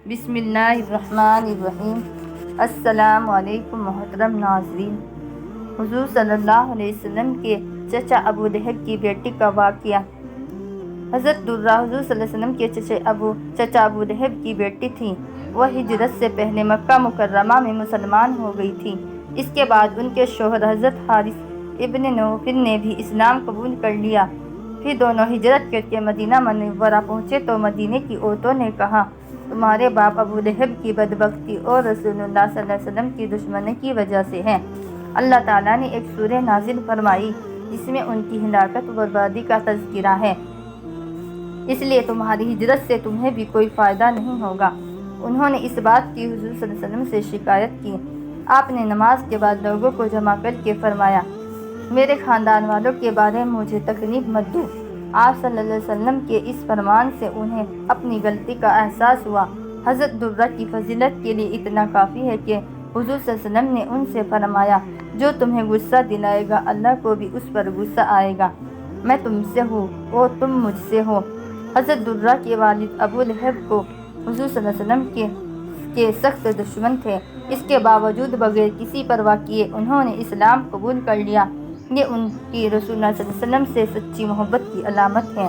بسم اللہ الرحمن الرحیم۔ السلام علیکم محترم ناظرین۔ حضور صلی اللہ علیہ وسلم کے چچا ابو لہب کی بیٹی کا واقعہ۔ حضرت درہ حضور صلی اللہ علیہ وسلم کے چچا ابو لہب کی بیٹی تھیں۔ وہ ہجرت سے پہلے مکہ مکرمہ میں مسلمان ہو گئی تھیں۔ اس کے بعد ان کے شوہر حضرت حارث ابن نوفل نے بھی اسلام قبول کر لیا۔ پھر دونوں ہجرت کر کے مدینہ منورہ پہنچے تو مدینے کی عورتوں نے کہا، تمہارے باپ ابو لہب کی بدبختی اور رسول اللہ صلی اللہ علیہ وسلم کی دشمنی کی وجہ سے ہے۔ اللہ تعالیٰ نے ایک سورہ نازل فرمائی جس میں ان کی ہلاکت و بربادی کا تذکرہ ہے۔ اس لیے تمہاری ہجرت سے تمہیں بھی کوئی فائدہ نہیں ہوگا۔ انہوں نے اس بات کی حضور صلی اللہ علیہ وسلم سے شکایت کی۔ آپ نے نماز کے بعد لوگوں کو جمع کر کے فرمایا، میرے خاندان والوں کے بارے میں مجھے تکلیف مت دو۔ آپ صلی اللہ علیہ وسلم کے اس فرمان سے انہیں اپنی غلطی کا احساس ہوا۔ حضرت درہ کی فضیلت کے لیے اتنا کافی ہے کہ حضور صلی اللہ علیہ وسلم نے ان سے فرمایا، جو تمہیں غصہ دلائے گا اللہ کو بھی اس پر غصہ آئے گا۔ میں تم سے ہوں اور تم مجھ سے ہو۔ حضرت درہ کے والد ابو لہب کو حضور صلی اللہ علیہ وسلم کے سخت دشمن تھے۔ اس کے باوجود بغیر کسی پرواہ کیے انہوں نے اسلام قبول کر لیا۔ یہ ان کی رسول اللہ صلی اللہ علیہ وسلم سے سچی محبت کی علامت ہے۔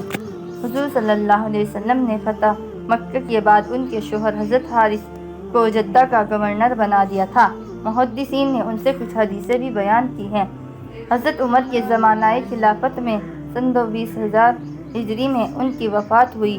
حضور صلی اللہ علیہ وسلم نے فتح مکہ کے بعد ان کے شوہر حضرت حارث کو جدہ کا گورنر بنا دیا تھا۔ محدثین نے ان سے کچھ حدیثیں بھی بیان کی ہیں۔ حضرت عمر کے زمانہ خلافت میں سن 20 ہجری میں ان کی وفات ہوئی۔